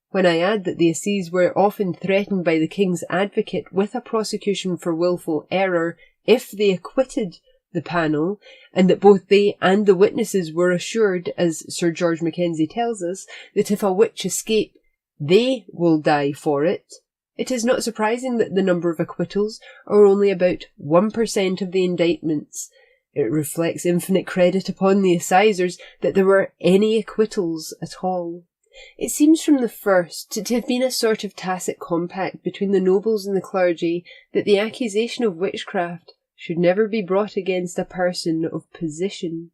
When I add that the assize were often threatened by the King's advocate with a prosecution for wilful error if they acquitted the panel, and that both they and the witnesses were assured, as Sir George Mackenzie tells us, that if a witch escape, they will die for it, it is not surprising that the number of acquittals are only about 1% of the indictments. It reflects infinite credit upon the assizers that there were any acquittals at all. It seems from the first to have been a sort of tacit compact between the nobles and the clergy that the accusation of witchcraft should never be brought against a person of position.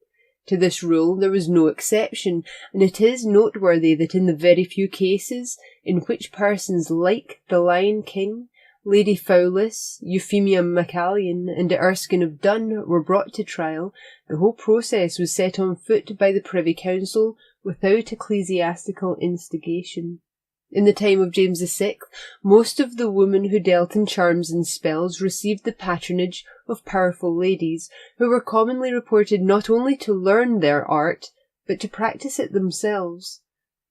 To this rule there was no exception, and it is noteworthy that in the very few cases in which persons like the Lion King, Lady Fowlis, Euphemia MacAllion, and Erskine of Dun were brought to trial, the whole process was set on foot by the Privy Council without ecclesiastical instigation. In the time of James VI, most of the women who dealt in charms and spells received the patronage of powerful ladies, who were commonly reported not only to learn their art, but to practice it themselves.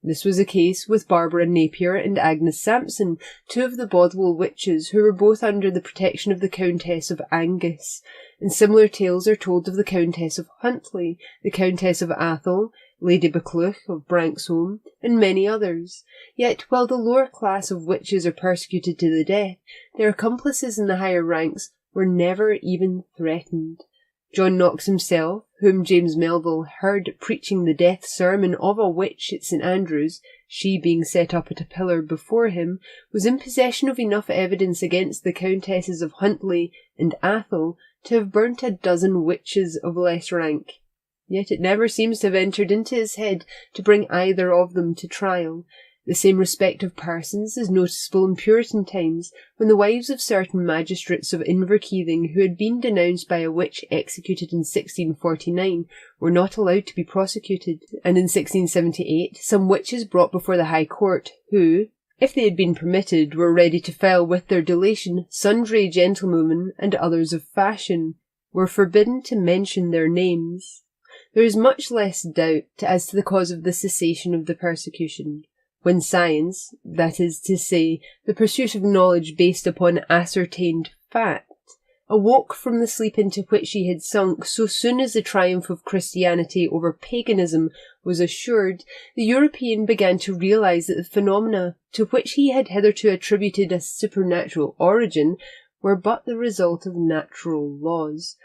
This was the case with Barbara Napier and Agnes Sampson, two of the Bothwell witches, who were both under the protection of the Countess of Angus, and similar tales are told of the Countess of Huntly, the Countess of Athol, Lady Buccleuch of Branksholme, and many others. Yet, while the lower class of witches are persecuted to the death, their accomplices in the higher ranks were never even threatened. John Knox himself, whom James Melville heard preaching the death sermon of a witch at St. Andrews, she being set up at a pillar before him, was in possession of enough evidence against the Countesses of Huntly and Athol to have burnt a dozen witches of less rank. Yet it never seems to have entered into his head to bring either of them to trial. The same respect of persons is noticeable in Puritan times, when the wives of certain magistrates of Inverkeithing who had been denounced by a witch executed in 1649 were not allowed to be prosecuted, and in 1678 some witches brought before the High Court who, if they had been permitted, were ready to fell with their delation sundry gentlewomen and others of fashion, were forbidden to mention their names. There is much less doubt as to the cause of the cessation of the persecution. When science, that is to say, the pursuit of knowledge based upon ascertained fact, awoke from the sleep into which she had sunk so soon as the triumph of Christianity over paganism was assured, the European began to realize that the phenomena to which he had hitherto attributed a supernatural origin were but the result of natural laws.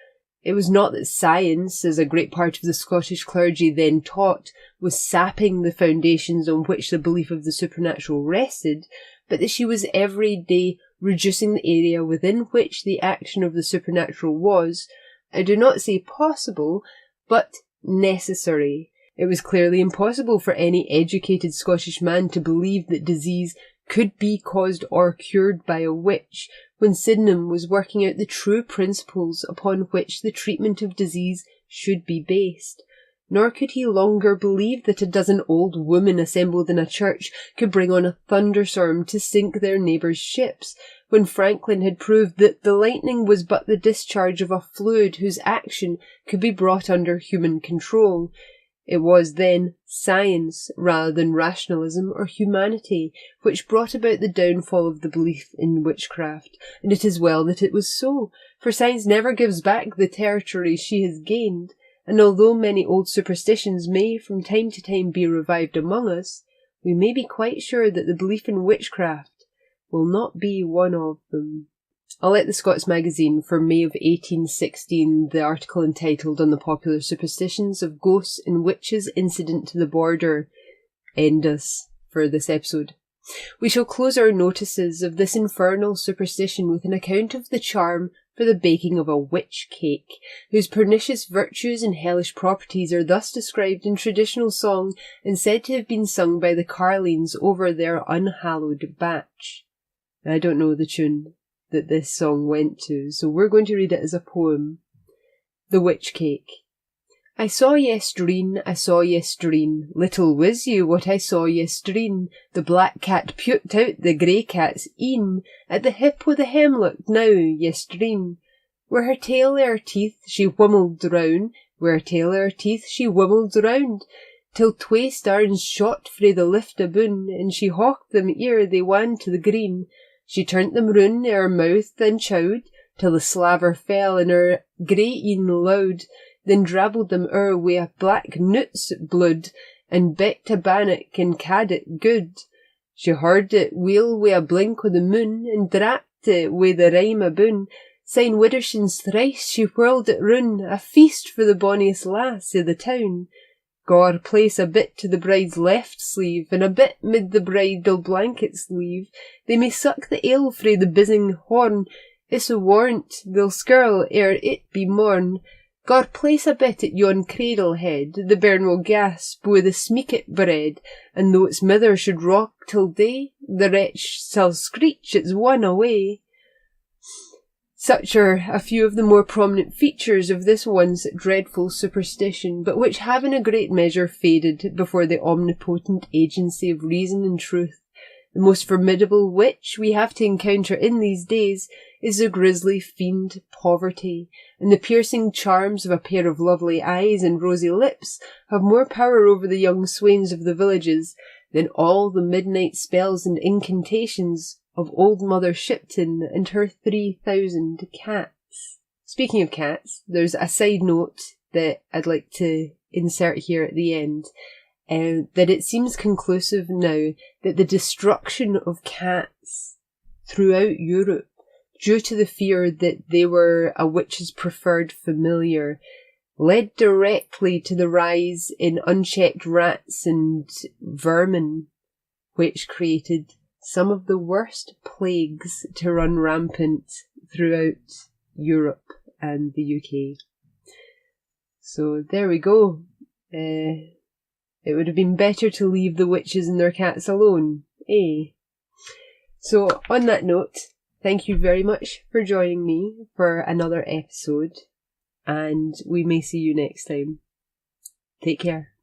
It was not that science, as a great part of the Scottish clergy then taught, was sapping the foundations on which the belief of the supernatural rested, but that she was every day reducing the area within which the action of the supernatural was, I do not say possible, but necessary. It was clearly impossible for any educated Scottish man to believe that disease could be caused or cured by a witch, when Sydenham was working out the true principles upon which the treatment of disease should be based. Nor could he longer believe that a dozen old women assembled in a church could bring on a thunderstorm to sink their neighbours' ships, when Franklin had proved that the lightning was but the discharge of a fluid whose action could be brought under human control. It was, then, science, rather than rationalism or humanity, which brought about the downfall of the belief in witchcraft, and it is well that it was so, for science never gives back the territory she has gained, and although many old superstitions may from time to time be revived among us, we may be quite sure that the belief in witchcraft will not be one of them. I'll let the Scots Magazine for May of 1816, the article entitled On the Popular Superstitions of Ghosts and Witches Incident to the Border, end us for this episode. We shall close our notices of this infernal superstition with an account of the charm for the baking of a witch cake, whose pernicious virtues and hellish properties are thus described in traditional song and said to have been sung by the Carlines over their unhallowed batch. I don't know the tune that this song went to, so we're going to read it as a poem. The Witch Cake. I saw yestreen, little wis you what I saw yestreen. The black cat puked out the grey cat's een, at the hip o' the hemlock now yestreen. Where her tail her teeth she whummelled round, till twa starns shot frae the lift aboon, and she hawked them ere they wan to the green. She turned them round i' her mouth and chowed, till the slaver fell in her grey een loud, then drabbled them wi' a black nut's blood, and becked a bannock and ca'd it good. She heard it wheel wi' a blink o' the moon, and drapped it wi' the rime aboon. Syne widdershins thrice she whirled it roun', a feast for the bonniest lass i' the town. Gor place a bit to the bride's left sleeve, and a bit mid the bridal blanket's leave. They may suck the ale frae the bizzing horn, it's a warrant they'll skirl ere it be morn. Gor place a bit at yon cradle head, the bairn will gasp wi' the smeeket bread, and though its mither should rock till day, the wretch shall screech it's won away. Such are a few of the more prominent features of this once dreadful superstition, but which have in a great measure faded before the omnipotent agency of reason and truth. The most formidable witch we have to encounter in these days is the grisly fiend Poverty, and the piercing charms of a pair of lovely eyes and rosy lips have more power over the young swains of the villages than all the midnight spells and incantations of old Mother Shipton and her 3,000 cats. Speaking of cats, there's a side note that I'd like to insert here at the end, that it seems conclusive now that the destruction of cats throughout Europe, due to the fear that they were a witch's preferred familiar, led directly to the rise in unchecked rats and vermin which created some of the worst plagues to run rampant throughout Europe and the UK. So there we go. It would have been better to leave the witches and their cats alone, eh? So on that note, thank you very much for joining me for another episode, and we may see you next time. Take care.